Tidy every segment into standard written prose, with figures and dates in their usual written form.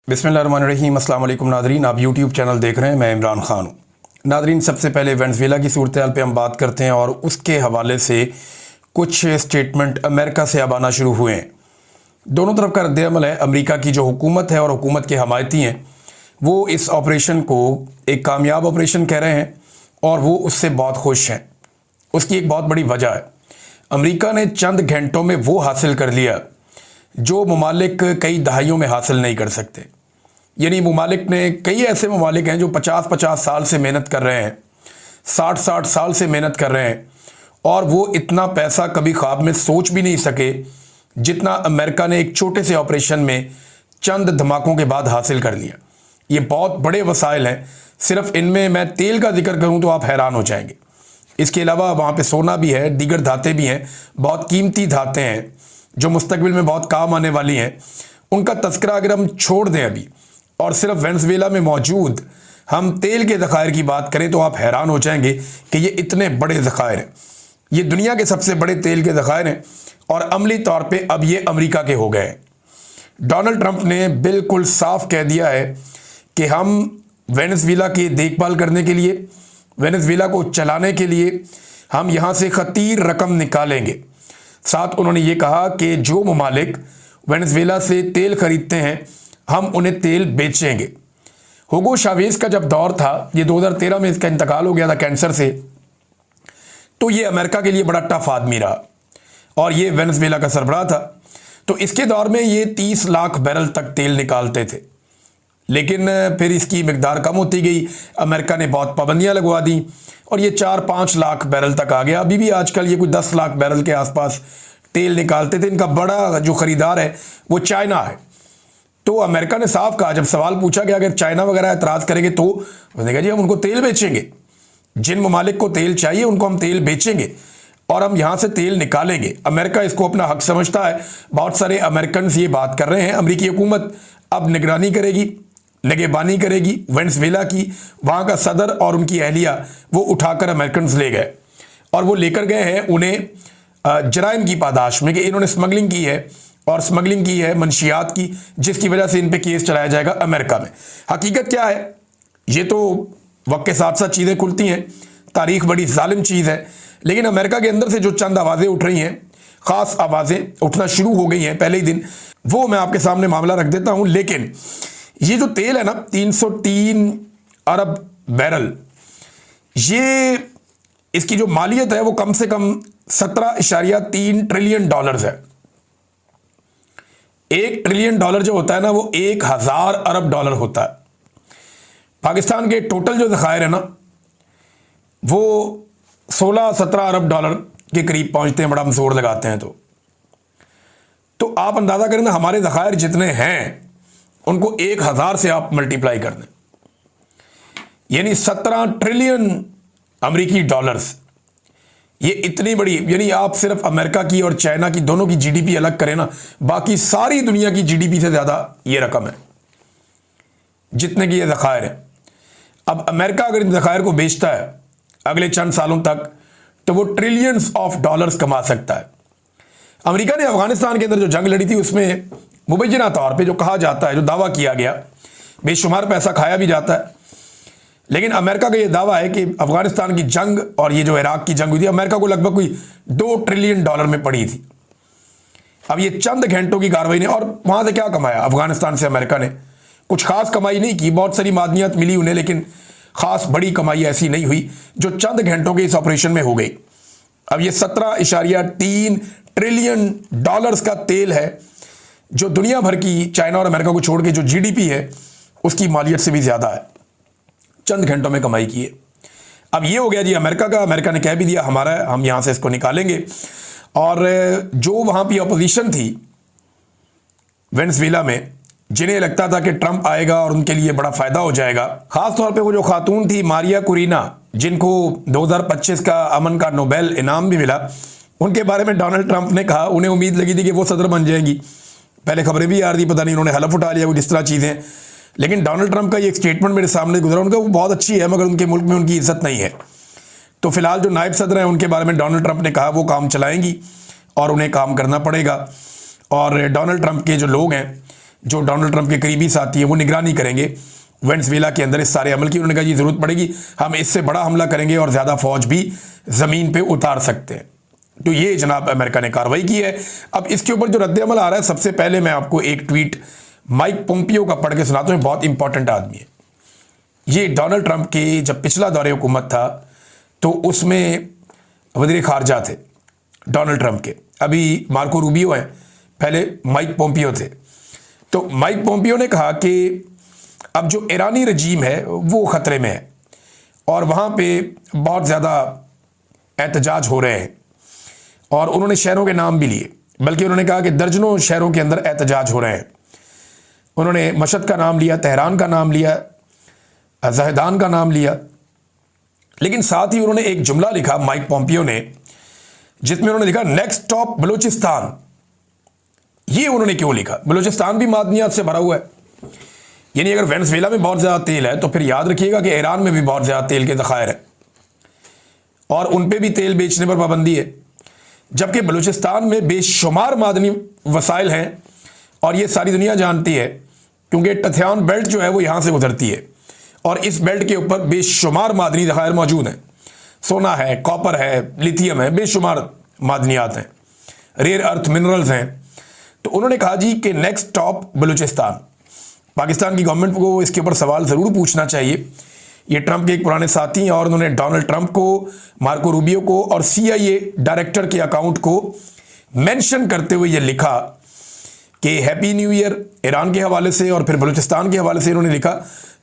बिस्मिल्लाहिर्रहमानिर्रहीम। अस्सलाम वालेकुम नादरीन, आप यूट्यूब चैनल देख रहे हैं। मैं इमरान खान हूँ। नादरीन, सबसे पहले वेनेज़ुएला की सूरत हाल पे हम बात करते हैं और उसके हवाले से कुछ स्टेटमेंट अमेरिका से अब आना शुरू हुए हैं। दोनों तरफ का रद्द-ए-अमल है। अमेरिका की जो हुकूमत है और हुकूमत के हमायती हैं वो इस ऑपरेशन को एक कामयाब ऑपरेशन कह रहे हैं और वो उससे बहुत खुश हैं। उसकी एक बहुत बड़ी वजह है, अमेरिका ने चंद घंटों में वो हासिल कर लिया जो ममालिक कई दहाइयों में हासिल नहीं कर सकते। यानी ममालिक ने, कई ऐसे ममालिक हैं जो 50-50 साल से मेहनत कर रहे हैं, 60-60 साल से मेहनत कर रहे हैं और वो इतना पैसा कभी ख्वाब में सोच भी नहीं सके जितना अमेरिका ने एक छोटे से ऑपरेशन में चंद धमाकों के बाद हासिल कर लिया। ये बहुत बड़े वसाइल हैं। सिर्फ इनमें मैं तेल का जिक्र करूं तो आप हैरान हो जाएंगे। इसके अलावा वहाँ पे सोना भी है, दीगर धातें भी हैं, बहुत कीमती धातें हैं जो मुस्तकबिल में बहुत काम आने वाली हैं। उनका तस्करा अगर हम छोड़ दें अभी और सिर्फ वेनेज़ुएला में मौजूद हम तेल के ज़खायर की बात करें तो आप हैरान हो जाएंगे कि ये इतने बड़े ज़खायर हैं। ये दुनिया के सबसे बड़े तेल के ज़खायर हैं और अमली तौर पे अब ये अमेरिका के हो गए हैं। डोनाल्ड ट्रंप ने बिल्कुल साफ कह दिया है कि हम वेनेज़ुएला की देखभाल करने के लिए, वेनेज़ुएला को चलाने के लिए हम यहाँ से खतीर रकम निकालेंगे। साथ उन्होंने ये कहा कि जो ममालिक वेनेज़ुएला से तेल खरीदते हैं हम उन्हें तेल बेचेंगे। हुगो चावेज़ का जब दौर था, ये 2013 में इसका इंतकाल हो गया था कैंसर से, तो ये अमेरिका के लिए बड़ा टफ आदमी रहा और ये वेनेज़ुएला का सरबराह था। तो इसके दौर में ये 30 लाख बैरल तक तेल निकालते थे, लेकिन फिर इसकी मिकदार कम होती गई। अमेरिका ने बहुत पाबंदियां लगवा दी और ये 4-5 लाख बैरल तक आ गया। अभी भी आजकल ये कुछ 10 लाख बैरल के आसपास तेल निकालते थे। इनका बड़ा जो ख़रीदार है वो चाइना है। तो अमेरिका ने साफ कहा, जब सवाल पूछा कि अगर चाइना वगैरह एतराज़ करेंगे तो उसने कहा जी हम उनको तेल बेचेंगे। जिन ममालिक को तेल चाहिए उनको हम तेल बेचेंगे और हम यहाँ से तेल निकालेंगे। अमेरिका इसको अपना हक समझता है। बहुत सारे अमेरिकन ये बात कर रहे हैं। अमेरिकी हुकूमत अब निगरानी करेगी, निगहबानी करेगी वेनेज़ुएला की। वहाँ का सदर और उनकी अहलिया वो उठाकर अमेरिकन ले गए और वो लेकर गए हैं उन्हें जराइम की पादाश में कि इन्होंने स्मगलिंग की है और स्मगलिंग की है मंशियात की, जिसकी वजह से इन पे केस चलाया जाएगा अमेरिका में। हकीकत क्या है, ये तो वक्त के साथ साथ चीज़ें खुलती हैं। तारीख बड़ी जालिम चीज़ है, लेकिन अमेरिका के अंदर से जो चंद आवाज़ें उठ रही हैं, ख़ास आवाज़ें उठना शुरू हो गई हैं पहले ही दिन, वो मैं आपके सामने मामला रख देता हूँ। लेकिन ये जो तेल है ना, 303 अरब बैरल, ये इसकी जो मालियत है वो कम से कम 17.3 ट्रिलियन डॉलर्स है। 1 ट्रिलियन डॉलर जो होता है ना, वो 1000 अरब डॉलर होता है। पाकिस्तान के टोटल जो ज़खायर है ना वो 16-17 अरब डॉलर के करीब पहुंचते हैं, बड़ा हम जोर लगाते हैं। तो आप अंदाज़ा करें ना, हमारे ज़खायर जितने हैं उनको 1000 से आप मल्टीप्लाई कर दें, यानी 17 ट्रिलियन अमेरिकी डॉलर्स। ये इतनी बड़ी, यानी आप सिर्फ अमेरिका की और चाइना की दोनों की जीडीपी अलग करें ना, बाकी सारी दुनिया की जीडीपी से ज़्यादा ये रकम है जितने की ये ज़खायर है। अब अमेरिका अगर इन ज़खायर को बेचता है अगले चंद सालों तक तो वो ट्रिलियंस ऑफ डॉलर्स कमा सकता है। अमेरिका ने अफगानिस्तान के अंदर जो जंग लड़ी थी उसमें मुबैना तौर पे जो कहा जाता है, जो दावा किया गया, बेशुमार पैसा खाया भी जाता है, लेकिन अमेरिका का ये दावा है कि अफगानिस्तान की जंग और ये जो इराक की जंग हुई थी, अमेरिका को लगभग कोई 2 ट्रिलियन डॉलर में पड़ी थी। अब ये चंद घंटों की कार्रवाई ने, और वहाँ से क्या कमाया अफगानिस्तान से अमेरिका ने? कुछ खास कमाई नहीं की। बहुत सारी मादनियात मिली उन्हें, लेकिन खास बड़ी कमाई ऐसी नहीं हुई जो चंद घंटों के इस ऑपरेशन में हो गई। अब ये 17.3 ट्रिलियन डॉलर्स का तेल है जो दुनिया भर की, चाइना और अमेरिका को छोड़ के जो जीडीपी है उसकी मालियत से भी ज़्यादा है। चंद घंटों में कमाई की है। अब ये हो गया जी अमेरिका का। अमेरिका ने कह भी दिया हमारा है, हम यहाँ से इसको निकालेंगे। और जो वहाँ की अपोजिशन थी वेनेज़ुएला में, जिन्हें लगता था कि ट्रंप आएगा और उनके लिए बड़ा फ़ायदा हो जाएगा, ख़ास तौर पे वो जो खातून थी मारिया कुरीना, जिनको 2025 का अमन का नोबेल इनाम भी मिला, उनके बारे में डोनाल्ड ट्रंप ने कहा, उन्हें उम्मीद लगी थी कि वो सदर बन जाएंगी। पहले खबरें भी आ रही थी, पता नहीं उन्होंने हलफ उठा लिया कुछ इस तरह चीज़ें। लेकिन डोनाल्ड ट्रंप का ये एक स्टेटमेंट मेरे सामने गुजरा, उनका वो बहुत अच्छी है, मगर उनके मुल्क में उनकी इज्जत नहीं है। तो फिलहाल जो नायब सदर हैं उनके बारे में डोनाल्ड ट्रंप ने कहा वो काम चलाएंगी और उन्हें काम करना पड़ेगा। और डोनाल्ड ट्रंप के जो लोग हैं जो डोनाल्ड ट्रंप के करीबी साथी हैं वो निगरानी करेंगे वेनेजुएला के अंदर इस सारे अमल की। उन्होंने कहा ये ज़रूरत पड़ेगी हम इससे बड़ा हमला करेंगे और ज़्यादा फौज भी ज़मीन पे उतार सकते हैं। तो ये जनाब अमेरिका ने कार्रवाई की है। अब इसके ऊपर जो रद्द अमल आ रहा है, सबसे पहले मैं आपको एक ट्वीट माइक पोम्पियो का पढ़ के सुनाता हूँ। बहुत इंपॉर्टेंट आदमी है ये। डोनाल्ड ट्रंप के जब पिछला दौरे हुकूमत था तो उसमें वज़ीर ख़ारजा थे डोनाल्ड ट्रंप के, अभी मार्को रूबियो हैं, पहले माइक पोम्पियो थे। तो माइक पोम्पियो ने कहा कि अब जो ईरानी रजीम है वो ख़तरे में है और वहाँ पे बहुत ज़्यादा एहतजाज हो रहे हैं, और उन्होंने शहरों के नाम भी लिए, बल्कि उन्होंने कहा कि दर्जनों शहरों के अंदर एहतजाज हो रहे हैं। उन्होंने मशहद का नाम लिया, तेहरान का नाम लिया, ज़हदान का नाम लिया, लेकिन साथ ही उन्होंने एक जुमला लिखा माइक पोम्पियो ने, जिसमें उन्होंने लिखा नेक्स्ट स्टॉप बलूचिस्तान। ये उन्होंने क्यों लिखा? बलूचिस्तान भी मादनियात से भरा हुआ है, यानी अगर वेनेजुएला में बहुत ज़्यादा तेल है तो फिर याद रखिएगा कि ईरान में भी बहुत ज़्यादा तेल के ज़खायर है और उन पे भी तेल बेचने पर पाबंदी है, जबकि बलूचिस्तान में बेशुमार मादनी वसाइल हैं और ये सारी दुनिया जानती है क्योंकि टथियान बेल्ट जो है वो यहाँ से गुजरती है और इस बेल्ट के ऊपर बेशुमार मादनी ज़खायर मौजूद हैं। सोना है, कॉपर है, लिथियम है, बेशुमार मादनियात हैं, रेयर अर्थ मिनरल्स हैं। तो उन्होंने कहा जी कि नेक्स्ट स्टॉप बलूचिस्तान। पाकिस्तान की गवर्नमेंट को इसके ऊपर सवाल ज़रूर पूछना चाहिए। ये ट्रंप के एक पुराने साथी हैं और उन्होंने डोनाल्ड ट्रंप को, मार्को रूबियो को और CIA डायरेक्टर के अकाउंट को मेंशन करते हुए ये लिखा कि हैप्पी न्यू ईयर ईरान के हवाले से, और फिर बलूचिस्तान के हवाले से इन्होंने लिखा।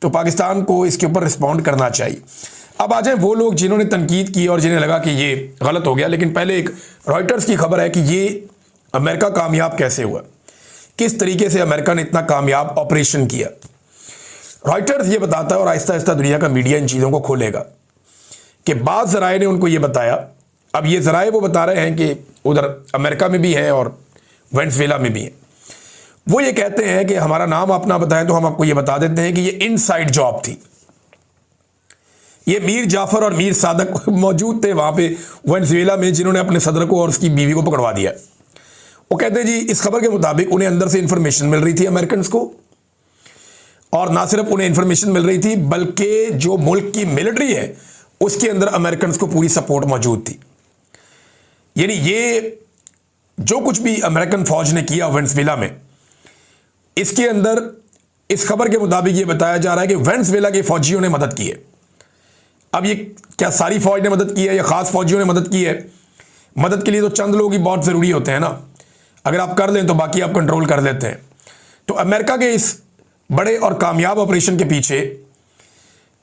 तो पाकिस्तान को इसके ऊपर रिस्पॉन्ड करना चाहिए। अब आ जाए वो लोग जिन्होंने तनकीद की और जिन्हें लगा कि ये गलत हो गया, लेकिन पहले एक रॉयटर्स की खबर है कि ये अमेरिका कामयाब कैसे हुआ, किस तरीके से अमेरिका ने इतना कामयाब ऑपरेशन किया। रॉयटर्स ये बताता है और आहिस्ता आहिस्ता दुनिया का मीडिया इन चीज़ों को खोलेगा कि बाद ज़राए ने उनको ये बताया। अब ये ज़राए वो बता रहे हैं कि उधर अमेरिका में भी है और वेनेजुएला में भी है। वो ये कहते हैं कि हमारा नाम आप ना बताएं तो हम आपको ये बता देते हैं कि ये इनसाइड जॉब थी। ये मीर जाफर और मीर सादक मौजूद थे वहाँ पे वेनेजुएला में, जिन्होंने अपने सदर को और उसकी बीवी को पकड़वा दिया। वो कहते हैं जी इस खबर के मुताबिक उन्हें अंदर से इंफॉर्मेशन मिल रही थी अमेरिकन को, और ना सिर्फ उन्हें इंफॉर्मेशन मिल रही थी बल्कि जो मुल्क की मिलिट्री है उसके अंदर अमेरिकन को पूरी सपोर्ट मौजूद थी। यानी ये जो कुछ भी अमेरिकन फौज ने किया वेनेजुएला में, इसके अंदर इस खबर के मुताबिक ये बताया जा रहा है कि वेनेजुएला के फौजियों ने मदद की है। अब ये क्या सारी फौज ने मदद की है या खास फौजियों ने मदद की है? मदद के लिए तो चंद लोग ही बहुत ज़रूरी होते हैं ना, अगर आप कर लें तो बाकी आप कंट्रोल कर लेते हैं। तो अमेरिका के इस बड़े और कामयाब ऑपरेशन के पीछे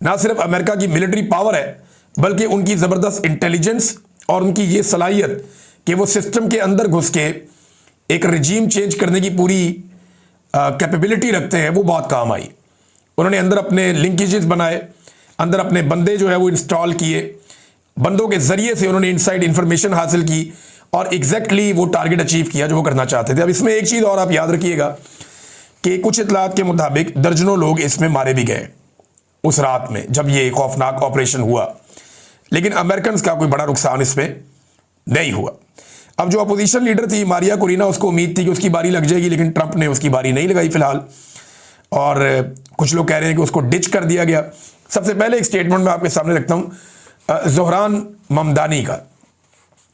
ना सिर्फ अमेरिका की मिलिट्री पावर है बल्कि उनकी ज़बरदस्त इंटेलिजेंस और उनकी ये सलाहियत कि वो सिस्टम के अंदर घुस के एक रजीम चेंज करने की पूरी कैपेबिलिटी रखते हैं, वो बहुत काम आई। उन्होंने अंदर अपने लिंकेजेस बनाए, अंदर अपने बंदे जो है वो इंस्टॉल किए, बंदों के ज़रिए से उन्होंने इनसाइड इंफॉर्मेशन हासिल की और एग्जैक्टली वो टारगेट अचीव किया जो वो करना चाहते थे। अब इसमें एक चीज़ और आप याद रखिएगा कि कुछ इतलात के मुताबिक दर्जनों लोग इसमें मारे भी गए उस रात में जब ये खौफनाक ऑपरेशन हुआ, लेकिन अमेरिकन का कोई बड़ा नुकसान इसमें नहीं हुआ। अब जो अपोजिशन लीडर थी मारिया कोरिना, उसको उम्मीद थी कि उसकी बारी लग जाएगी, लेकिन ट्रंप ने उसकी बारी नहीं लगाई फिलहाल, और कुछ लोग कह रहे हैं कि उसको डिच कर दिया गया। सबसे पहले एक स्टेटमेंट में आपके सामने रखता हूँ ज़ोहरान ममदानी का।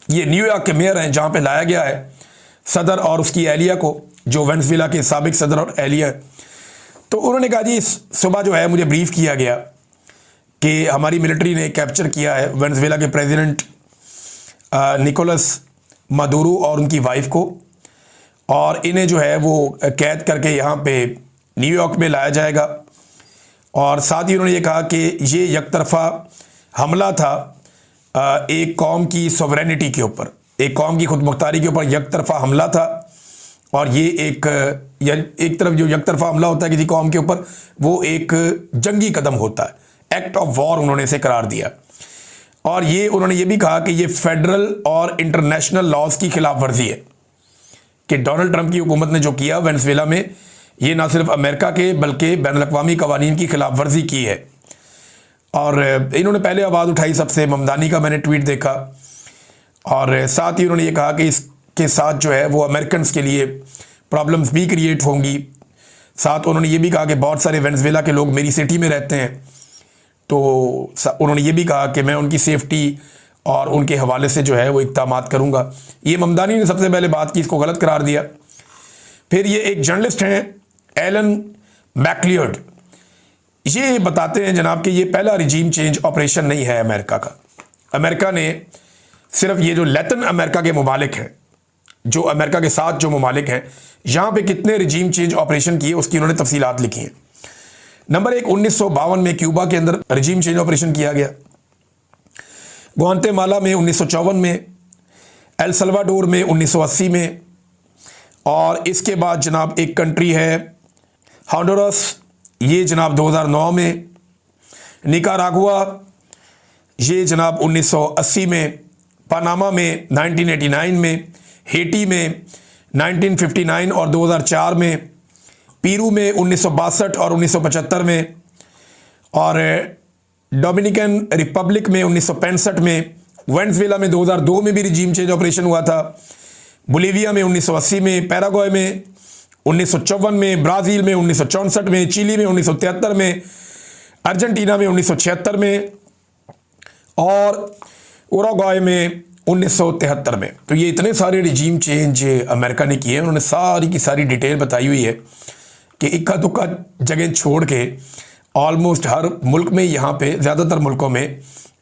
ये न्यूयॉर्क के मेयर हैं जहाँ पे लाया गया है सदर और उसकी एहलिया को, जो वेनेजुएला के साबिक सदर और एहलिया। तो उन्होंने कहा जी इस सुबह जो है मुझे ब्रीफ किया गया कि हमारी मिलिट्री ने कैप्चर किया है वेनेजुएला के प्रेसिडेंट निकोलस मादुरो और उनकी वाइफ को, और इन्हें जो है वो कैद करके यहाँ पे न्यूयॉर्क में लाया जाएगा। और साथ ही उन्होंने ये कहा कि ये यकतरफा हमला था एक कौम की सॉवरेनिटी के ऊपर, एक कौम की खुदमुख्तारी के ऊपर यकतरफा हमला था, और ये एक तरफ जो यकतरफा हमला होता है किसी कौम के ऊपर वो एक जंगी कदम होता है, एक्ट ऑफ वॉर उन्होंने इसे करार दिया। और ये उन्होंने ये भी कहा कि ये फेडरल और इंटरनेशनल लॉज की खिलाफ वर्जी है कि डोनाल्ड ट्रंप की हुकूमत ने जो किया वेनेजुएला में, ये ना सिर्फ अमेरिका के बल्कि बैनुल-अक़वामी कवानीन की खिलाफ वर्जी की है। और इन्होंने पहले आवाज़ उठाई सबसे, ममदानी का मैंने ट्वीट देखा, और साथ ही उन्होंने ये कहा कि इसके साथ जो है वो अमेरिकन के लिए प्रॉब्लम्स भी क्रिएट होंगी साथ उन्होंने ये भी कहा कि बहुत सारे वेनेजुएला के लोग मेरी सिटी में रहते हैं, तो उन्होंने ये भी कहा कि मैं उनकी सेफ्टी और उनके हवाले से जो है वो इक़दामात करूँगा। ये ममदानी ने सबसे पहले बात की, इसको गलत करार दिया। फिर ये एक जर्नलिस्ट हैं एलन मैकलियर्ड, ये बताते हैं जनाब कि ये पहला रिजीम चेंज ऑपरेशन नहीं है अमेरिका का। अमेरिका ने सिर्फ ये जो लैटिन अमेरिका के ममालिक हैं, जो अमेरिका के साथ जो ममालिक हैं, यहाँ पे कितने रिजीम चेंज ऑपरेशन किए उसकी उन्होंने तफसीलात लिखी हैं। नंबर 1, 1952 में क्यूबा के अंदर रिजीम चेंज ऑपरेशन किया गया। ग्वाटेमाला में 1954 में, एल सल्वाडोर में 1980 में, और इसके बाद जनाब एक कंट्री है होंडुरास, ये जनाब 2009 में, निकारागुआ ये जनाब 1980 में, पनामा में 1989 में, हेटी में 1959 और 2004 में, पीरू में 1962 और 1975 में, और डोमिनिकन रिपब्लिक में 1965 में, वेनेजुएला में 2002 में भी रिजीम चेंज ऑपरेशन हुआ था, बोलीविया में 1980 में, पैराग्वे में 1954 में, ब्राज़ील में 1964 में, चिली में 1973 में, अर्जेंटीना में 1976 में और उरुग्वे में 1973 में। तो ये इतने सारे रिजीम चेंज अमेरिका ने किए हैं। उन्होंने सारी की सारी डिटेल बताई हुई है कि इक्का दुक्का जगह छोड़ के ऑलमोस्ट हर मुल्क में, यहाँ पे ज़्यादातर मुल्कों में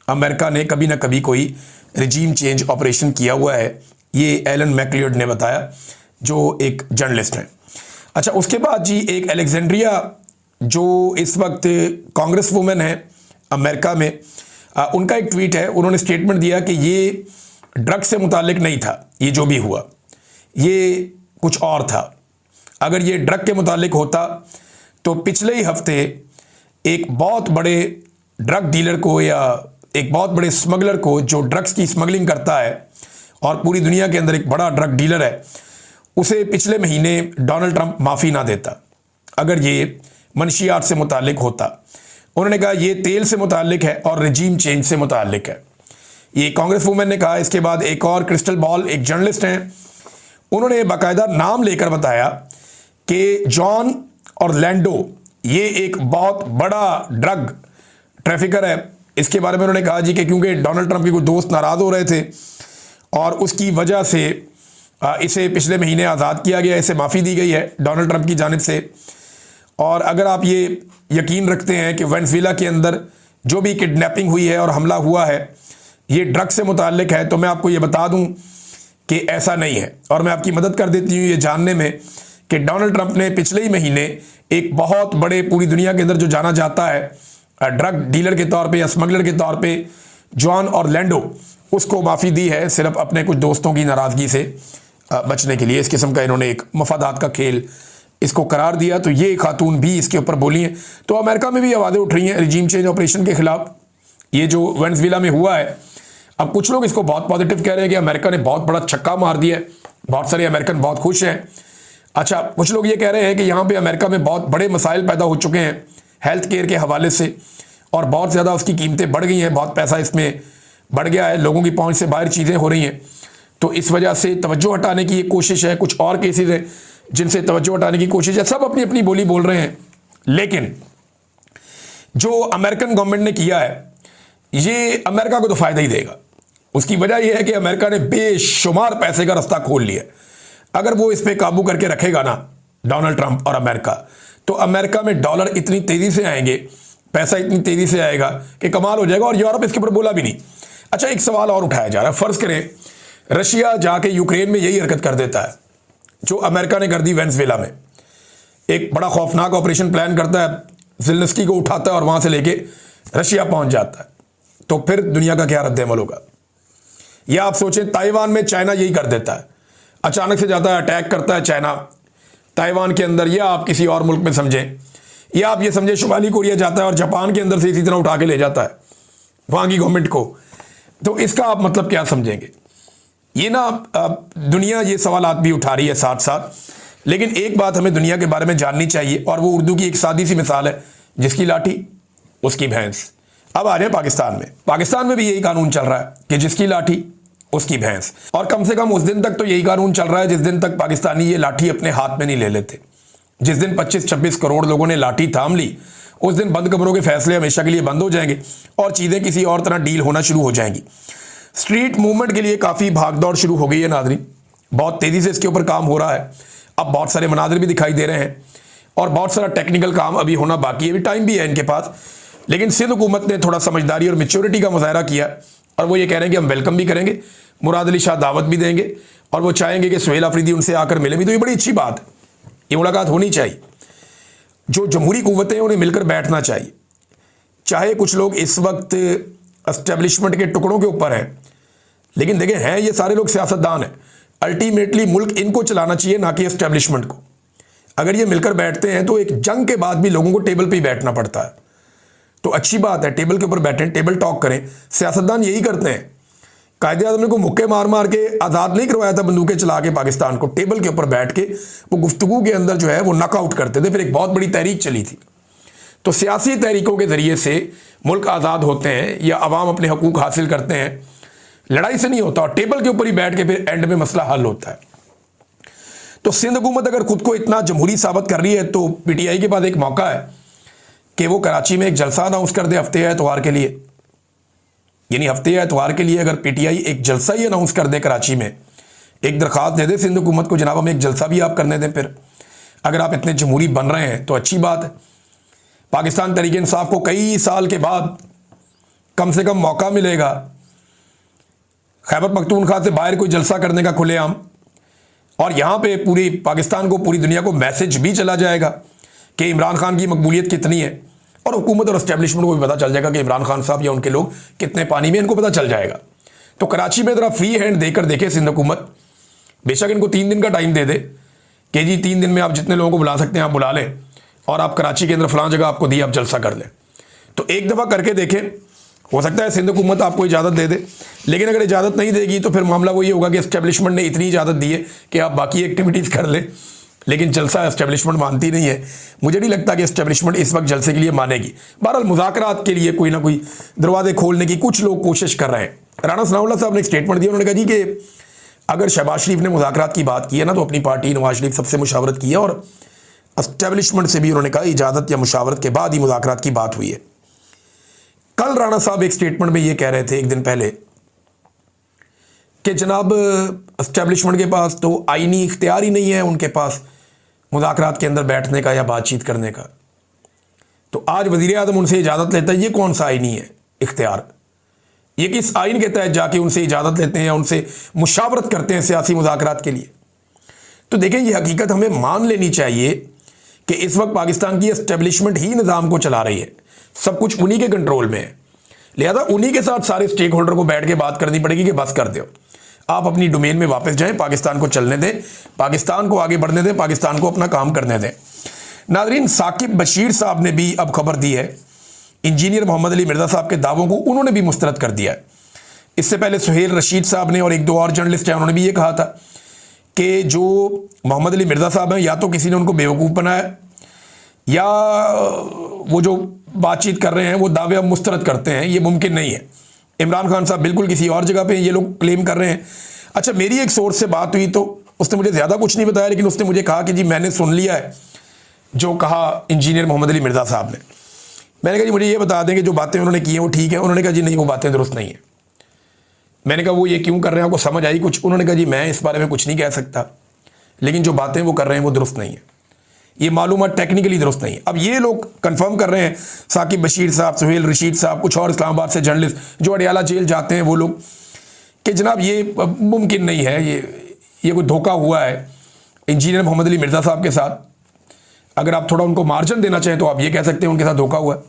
अमेरिका ने कभी ना कभी कोई रिजीम चेंज ऑपरेशन किया हुआ है। ये एलन मैकलियर्ड ने बताया, जो एक जर्नलिस्ट हैं। अच्छा, उसके बाद जी एक अलेक्जेंड्रिया जो इस वक्त कांग्रेस वुमेन है अमेरिका में, उनका एक ट्वीट है। उन्होंने स्टेटमेंट दिया कि ये ड्रग्स से मुतालिक नहीं था, ये जो भी हुआ ये कुछ और था। अगर ये ड्रग के मुतालिक होता तो पिछले ही हफ्ते एक बहुत बड़े ड्रग डीलर को या एक बहुत बड़े स्मगलर को, जो ड्रग्स की स्मगलिंग करता है और पूरी दुनिया के अंदर एक बड़ा ड्रग डीलर है, उसे पिछले महीने डोनाल्ड ट्रंप माफ़ी ना देता अगर ये मनशियात से मुतालिक होता। उन्होंने कहा ये तेल से मुतालिक है और रिजीम चेंज से मुतालिक है, ये कांग्रेस वुमेन ने कहा। इसके बाद एक और क्रिस्टल बॉल एक जर्नलिस्ट हैं, उन्होंने बाकायदा नाम लेकर बताया कि जॉन ऑरलैंडो ये एक बहुत बड़ा ड्रग ट्रैफिकर है। इसके बारे में उन्होंने कहा जी कि क्योंकि डोनाल्ड ट्रंप के कुछ दोस्त नाराज़ हो रहे थे और उसकी वजह से इसे पिछले महीने आज़ाद किया गया, इसे माफ़ी दी गई है डोनाल्ड ट्रंप की जानिब से। और अगर आप ये यकीन रखते हैं कि वेनेजुएला के अंदर जो भी किडनैपिंग हुई है और हमला हुआ है ये ड्रग से मुताल्लिक है, तो मैं आपको ये बता दूं कि ऐसा नहीं है। और मैं आपकी मदद कर देती हूँ ये जानने में कि डोनाल्ड ट्रंप ने पिछले ही महीने एक बहुत बड़े पूरी दुनिया के अंदर जो जाना जाता है ड्रग डीलर के तौर पे या स्मगलर के तौर पे जॉन ऑरलैंडो, उसको माफ़ी दी है सिर्फ अपने कुछ दोस्तों की नाराज़गी से बचने के लिए। इस किस्म का इन्होंने एक मफादात का खेल इसको करार दिया। तो ये खातून भी इसके ऊपर बोली हैं। तो अमेरिका में भी आवाज़ें उठ रही हैं रिजीम चेंज ऑपरेशन के खिलाफ, ये जो वेनेजुएला में हुआ है। अब कुछ लोग इसको बहुत पॉजिटिव कह रहे हैं कि अमेरिका ने बहुत बड़ा छक्का मार दिया है, बहुत सारे अमेरिकन बहुत खुश हैं। अच्छा, कुछ लोग ये कह रहे हैं कि यहाँ पे अमेरिका में बहुत बड़े मसाइल पैदा हो चुके हैं हेल्थ केयर के हवाले से और बहुत ज़्यादा उसकी कीमतें बढ़ गई हैं, बहुत पैसा इसमें बढ़ गया है, लोगों की पहुँच से बाहर चीज़ें हो रही हैं। तो इस वजह से तवज्जो हटाने की ये कोशिश है। कुछ और केसेस हैं जिनसे तवज्जो हटाने की कोशिश है। सब अपनी अपनी बोली बोल रहे हैं, लेकिन जो अमेरिकन गवर्नमेंट ने किया है ये अमेरिका को तो फ़ायदा ही देगा। उसकी वजह यह है कि अमेरिका ने बेशुमार पैसे का रास्ता खोल लिया। अगर वो इस पर काबू करके रखेगा ना डोनाल्ड ट्रंप और अमेरिका, तो अमेरिका में डॉलर इतनी तेज़ी से आएंगे, पैसा इतनी तेज़ी से आएगा कि कमाल हो जाएगा। और यूरोप इसके ऊपर बोला भी नहीं। अच्छा, एक सवाल और उठाया जा रहा है, फ़र्ज़ करें रशिया जाके यूक्रेन में यही हरकत कर देता है जो अमेरिका ने कर दी वेनेजुएला में। एक बड़ा खौफनाक ऑपरेशन प्लान करता है, ज़ेलेंस्की को उठाता है और वहाँ से लेके रशिया पहुँच जाता है, तो फिर दुनिया का क्या रद्द-ए-अमल होगा? या आप सोचें ताइवान में चाइना यही कर देता है, अचानक से जाता है अटैक करता है चाइना ताइवान के अंदर, या आप किसी और मुल्क में समझें, या आप ये समझें शुमाली कोरिया जाता है और जापान के अंदर से इसी तरह उठा के ले जाता है वहाँ की गवर्नमेंट को। तो इसका आप मतलब क्या समझेंगे? ये ना दुनिया ये सवालात भी उठा रही है साथ साथ। लेकिन एक बात हमें दुनिया के बारे में जाननी चाहिए, और वो उर्दू की एक सादी सी मिसाल है, जिसकी लाठी उसकी भैंस। अब आ जाए पाकिस्तान में। पाकिस्तान में भी यही कानून चल रहा है कि जिसकी लाठी उसकी भैंस। और कम से कम उस दिन तक तो यही कानून चल रहा है जिस दिन तक पाकिस्तानी ये लाठी अपने हाथ में नहीं ले लेते। जिस दिन 25-26 करोड़ लोगों ने लाठी थाम ली, उस दिन बंद कमरों के फैसले हमेशा के लिए बंद हो जाएंगे और चीज़ें किसी और तरह डील होना शुरू हो जाएंगी। स्ट्रीट मूवमेंट के लिए काफ़ी भागदौड़ शुरू हो गई है नाज़रीन, बहुत तेज़ी से इसके ऊपर काम हो रहा है। अब बहुत सारे मनाज़िर भी दिखाई दे रहे हैं और बहुत सारा टेक्निकल काम अभी होना बाकी है, अभी टाइम भी है इनके पास। लेकिन सिंध हुकूमत ने थोड़ा समझदारी और मैच्योरिटी का मुजाहरा किया और वो ये कह रहे हैं कि हम वेलकम भी करेंगे, मुराद अली शाह दावत भी देंगे और वो चाहेंगे कि सुहेल अफरीदी उनसे आकर मिले भी। तो ये बड़ी अच्छी बात है, ये मुलाकात होनी चाहिए। जो जमहूरी कुव्वतें हैं उन्हें मिलकर बैठना चाहिए। चाहे कुछ लोग इस वक्त एस्टेब्लिशमेंट के टुकड़ों के ऊपर हैं, लेकिन देखें हैं ये सारे लोग सियासतदान हैं। अल्टीमेटली मुल्क इनको चलाना चाहिए, ना कि एस्टेब्लिशमेंट को। अगर ये मिलकर बैठते हैं तो एक जंग के बाद भी लोगों को टेबल पे ही बैठना पड़ता है, तो अच्छी बात है, टेबल के ऊपर बैठें, टेबल टॉक करें। सियासतदान यही करते हैं। कायदे आज़म ने को मुक्के मार मार के आज़ाद नहीं करवाया था बंदूकें चला के पाकिस्तान को, टेबल के ऊपर बैठ के वो गुफ्तगू के अंदर जो है वो नॉकआउट करते थे, फिर एक बहुत बड़ी तहरीक चली थी। तो सियासी तहरीकों के ज़रिए से मुल्क आज़ाद होते हैं या अवाम अपने हकूक़ हासिल करते हैं, लड़ाई से नहीं होता, और टेबल के ऊपर ही बैठ के फिर एंड में मसला हल होता है। तो सिंध हुकूमत अगर खुद को इतना जमहूरी साबित कर रही है तो PTI के पास एक मौका है कि वो कराची में एक जलसा अनाउंस कर दे हफ्ते एतवार के लिए। यानी हफ्ते एतवार के लिए अगर PTI एक जलसा ही अनाउंस कर दे कराची में, एक दरख्वास्त दे दे सिंध हुकूमत को, जनाब हमें एक जलसा भी आप करने दें, फिर अगर आप इतने जमहूरी बन रहे हैं तो अच्छी बात है। पाकिस्तान तहरीक इंसाफ को कई साल के बाद कम से कम मौका मिलेगा खैबर पख्तूनख्वा से बाहर कोई जलसा करने का खुलेआम, और यहाँ पे पूरी पाकिस्तान को, पूरी दुनिया को मैसेज भी चला जाएगा कि इमरान खान की मकबूलियत कितनी है, और हुकूमत और एस्टेब्लिशमेंट को भी पता चल जाएगा कि इमरान खान साहब या उनके लोग कितने पानी में, इनको पता चल जाएगा। तो कराची में ज़रा फ्री हैंड देकर देखे सिंध हुकूमत, बेशक इनको 3 दिन का टाइम दे दे कि जी 3 दिन में आप जितने लोगों को बुला सकते हैं आप बुला लें, और आप कराची के अंदर फलां जगह आपको दी, आप जलसा कर लें। तो एक दफ़ा करके देखें, हो सकता है सिंध हुकूमत आपको इजाज़त दे दे। लेकिन अगर इजाज़त नहीं देगी तो फिर मामला वही होगा कि एस्टेब्लिशमेंट ने इतनी इजाज़त दी है कि आप बाकी एक्टिविटीज़ कर लें, लेकिन जलसा एस्टेब्लिशमेंट मानती नहीं है। मुझे नहीं लगता कि एस्टेब्लिशमेंट इस वक्त जलसे के लिए मानेगी। बहरहाल मुज़ाकरात के लिए कोई ना कोई दरवाजे खोलने की कुछ लोग कोशिश कर रहे हैं। राना सनाउल्लाह साहब ने एक स्टेटमेंट दिया, उन्होंने कहा जी कि अगर शहबाज शरीफ ने मुज़ाकरात की बात की है ना, तो अपनी पार्टी नवाज शरीफ सबसे मुशावरत की है, और एस्टेब्लिशमेंट से भी उन्होंने कहा इजाज़त या मुशावरत के बाद ही मुज़ाकरात की बात हुई है। कल राणा साहब एक स्टेटमेंट में ये कह रहे थे एक दिन पहले कि जनाब एस्टेब्लिशमेंट के पास तो आईनी इख्तियार ही नहीं है उनके पास मुज़ाकरात के अंदर बैठने का या बातचीत करने का। तो आज वज़ीर आज़म उनसे इजाज़त लेता है, ये कौन सा आईनी है इख्तियार? ये किस आइन के तहत जाके उनसे इजाज़त लेते हैं या उनसे मुशावरत करते हैं सियासी मुज़ाकरात के लिए? तो देखें, ये हकीकत हमें मान लेनी चाहिए कि इस वक्त पाकिस्तान की एस्टेब्लिशमेंट ही निज़ाम को चला रही है, सब कुछ उन्हीं के कंट्रोल में है। लिहाजा उन्हीं के साथ सारे स्टेक होल्डर को बैठ के बात करनी पड़ेगी कि बस कर दो, आप अपनी डोमेन में वापस जाएं, पाकिस्तान को चलने दें, पाकिस्तान को आगे बढ़ने दें, पाकिस्तान को अपना काम करने दें। नाज़रीन, साकिब बशीर साहब ने भी अब खबर दी है, इंजीनियर मोहम्मद अली मिर्ज़ा साहब के दावों को उन्होंने भी मुस्तरद कर दिया है। इससे पहले सुहेल रशीद साहब ने और 1-2 और जर्नलिस्ट हैं, उन्होंने भी ये कहा था कि जो मोहम्मद अली मिर्ज़ा साहब हैं, या तो किसी ने उनको बेवकूफ़ बनाया, या वो जो बातचीत कर रहे हैं वो दावे अब मुस्तरद करते हैं, ये मुमकिन नहीं है। इमरान खान साहब बिल्कुल किसी और जगह पे ये लोग क्लेम कर रहे हैं। अच्छा, मेरी एक सोर्स से बात हुई तो उसने मुझे ज़्यादा कुछ नहीं बताया, लेकिन उसने मुझे कहा कि जी मैंने सुन लिया है जो कहा इंजीनियर मोहम्मद अली मिर्ज़ा साहब ने। मैंने कहा जी मुझे ये बता दें कि जो बातें उन्होंने की हैं वो ठीक है? उन्होंने कहा जी नहीं, वो बातें दुरुस्त नहीं है। मैंने कहा वो ये क्यों कर रहे हैं, आपको समझ आई कुछ? उन्होंने कहा जी मैं इस बारे में कुछ नहीं कह सकता, लेकिन जो बातें वो कर रहे हैं वो दुरुस्त नहीं है, ये मालूमात टेक्निकली दुरुस्त नहीं है। अब ये लोग कंफर्म कर रहे हैं, साकिब बशीर साहब, सुहेल रशीद साहब, कुछ और इस्लामाबाद से जर्नलिस्ट जो अडियाला जेल जाते हैं वो लोग, कि जनाब ये मुमकिन नहीं है, ये कोई धोखा हुआ है इंजीनियर मोहम्मद अली मिर्ज़ा साहब के साथ। अगर आप थोड़ा उनको मार्जिन देना चाहें तो आप ये कह सकते हैं उनके साथ धोखा हुआ है,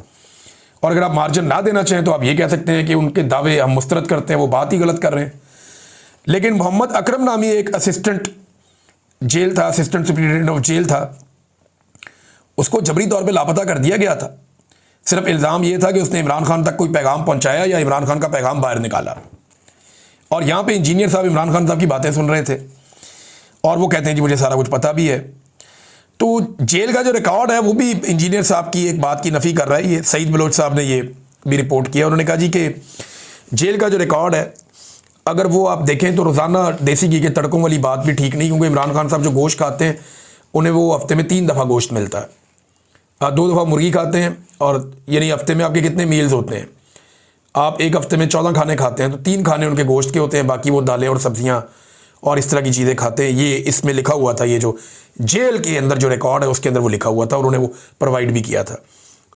और अगर आप मार्जिन ना देना चाहें तो आप ये कह सकते हैं कि उनके दावे हम मुस्तरद करते हैं, वो बात ही गलत कर रहे हैं। लेकिन मोहम्मद अकरम नामी एक असिस्टेंट जेल था, असिस्टेंट सुप्रिटेंडेंट ऑफ जेल था, उसको जबरी तौर पे लापता कर दिया गया था। सिर्फ इल्ज़ाम ये था कि उसने इमरान खान तक कोई पैगाम पहुंचाया या इमरान खान का पैगाम बाहर निकाला। और यहाँ पे इंजीनियर साहब इमरान खान साहब की बातें सुन रहे थे और वो कहते हैं कि मुझे सारा कुछ पता भी है। तो जेल का जो रिकॉर्ड है वो भी इंजीनियर साहब की एक बात की नफ़ी कर रहा है। ये सईद बलोच साहब ने ये भी रिपोर्ट किया। उन्होंने कहा जी कि जेल का जो रिकॉर्ड है अगर वो आप देखें तो रोज़ाना देसी घी के तड़कों वाली बात भी ठीक नहीं, क्योंकि इमरान खान साहब जो गोश्त खाते हैं उन्हें वो हफ्ते में 3 दफ़ा गोश्त मिलता है। 2 दफ़ा मुर्गी खाते हैं, और यानी हफ्ते में आपके कितने मील्स होते हैं? आप एक हफ्ते में 14 खाने खाते हैं, तो 3 खाने उनके गोश्त के होते हैं, बाकी वो दालें और सब्जियां और इस तरह की चीज़ें खाते हैं। ये इसमें लिखा हुआ था, ये जो जेल के अंदर जो रिकॉर्ड है उसके अंदर वो लिखा हुआ था, और उन्हें वो प्रोवाइड भी किया था।